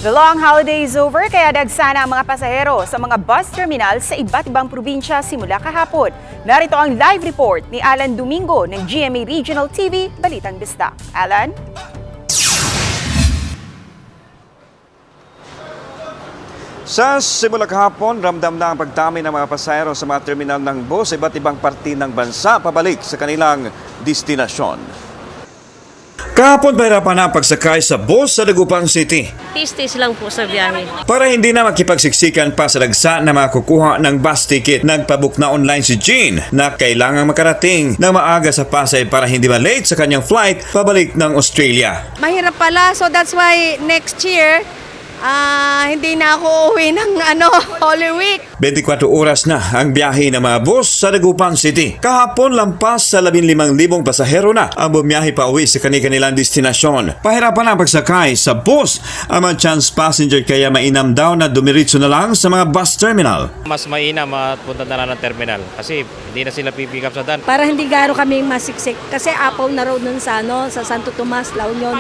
The long holiday is over kaya dagsana ang mga pasahero sa mga bus terminal sa iba't ibang probinsya simula kahapon. Narito ang live report ni Alan Domingo ng GMA Regional TV, Balitang Bista. Alan? Sa simula kahapon, ramdam na ang pagdami ng mga pasahero sa mga terminal ng bus sa iba't ibang parte ng bansa pabalik sa kanilang destinasyon. Kahapon pahirapan na ang pagsakay sa bus sa Dagupan City. Tis-tis lang po sa biyahe. Para hindi na makipagsiksikan pa sa dagsa na makakukuha ng bus ticket, nagpabook na online si Jean na kailangang makarating ng maaga sa Pasay para hindi ma-late sa kanyang flight pabalik ng Australia. Mahirap pala, so that's why next year, hindi na ako uwi ng Holy Week. 24 oras na ang biyahe ng mga bus sa Dagupan City. Kahapon lampas sa 15,000 pasahero na ang bumiyahe pa uwi sa kanilang destinasyon. Pahirapan ang pagsakay sa bus ang mga chance passenger kaya mainam daw na dumiritso na lang sa mga bus terminal. Mas mainam at punta na lang ng terminal kasi hindi na sila pipick up sa dan. Para hindi garo kami masiksik. Kasi Apple na road nun sa Santo Tomas, La Union.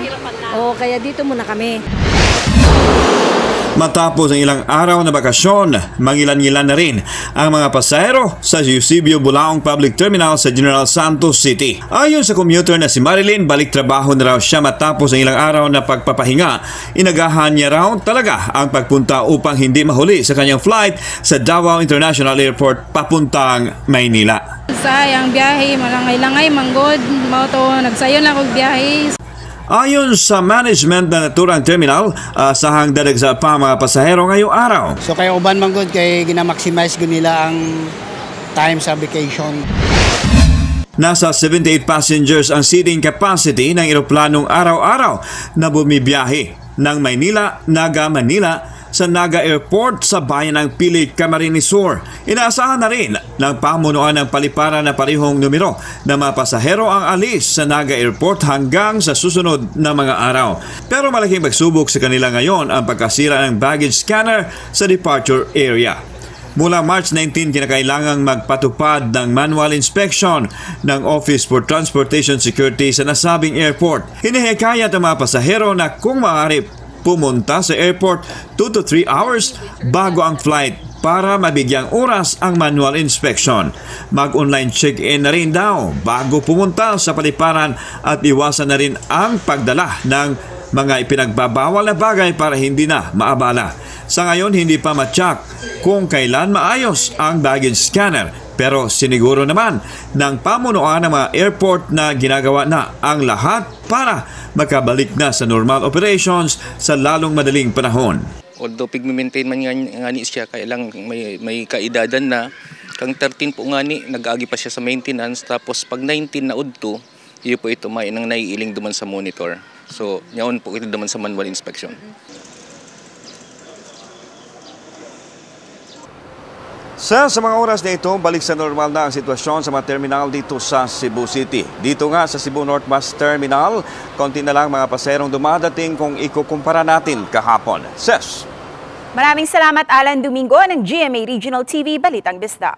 O kaya dito muna kami. Matapos ang ilang araw na bakasyon, mangilan-ngilan na rin ang mga pasahero sa Eusebio Bulaong Public Terminal sa General Santos City. Ayon sa commuter na si Marilyn, balik trabaho na raw siya matapos ang ilang araw na pagpapahinga. Inagahan niya raw talaga ang pagpunta upang hindi mahuli sa kanyang flight sa Davao International Airport papuntang Maynila. Sayang biyahe, malangay-langay, manggod, mauto, nagsayon lang og biyahe. Ayon sa management na naturang terminal, asahang dadagsa pa mga pasahero ngayong araw. So kaya uban man gud kay gina-maximize gud nila ang time sa vacation. Nasa 78 passengers ang seating capacity ng eroplanong araw-araw na bumibiyahe ng Maynila, Naga, Manila sa Naga Airport sa bayan ng Pili, Camarines Sur. Inaasahan na rin ng pamunuan ng paliparan na parehong numero na mga pasahero ang alis sa Naga Airport hanggang sa susunod na mga araw. Pero malaking pagsubok sa kanila ngayon ang pagkasira ng baggage scanner sa departure area. Mula March 19, kinakailangang magpatupad ng manual inspection ng Office for Transportation Security sa nasabing airport. Hinihikayat ang mga pasahero na kung maaari pumunta sa airport 2 to 3 hours bago ang flight para mabigyang oras ang manual inspection. Mag-online check-in na rin daw bago pumunta sa paliparan at iwasan na rin ang pagdala ng mga ipinagbabawal na bagay para hindi na maabala. Sa ngayon, hindi pa matyak kung kailan maayos ang baggage scanner. Pero siniguro naman ng pamunuan ng mga airport na ginagawa na ang lahat para makabalik na sa normal operations sa lalong madaling panahon. Although pigme-maintain man nga ni siya, kaya lang may kaidadan na kang 13 po nga ni, nag-agi pa siya sa maintenance, tapos pag 19 na udto, iyo po ito may nang naiiling duman sa monitor. So, yaon po ito duman sa manual inspection. Sa mga oras na ito, balik sa normal na ang sitwasyon sa mga terminal dito sa Cebu City. Dito nga sa Cebu North Bus Terminal, konti na lang mga paserong dumadating kung ikukumpara natin kahapon. Ses! Maraming salamat Alan Domingo ng GMA Regional TV, Balitang Bista.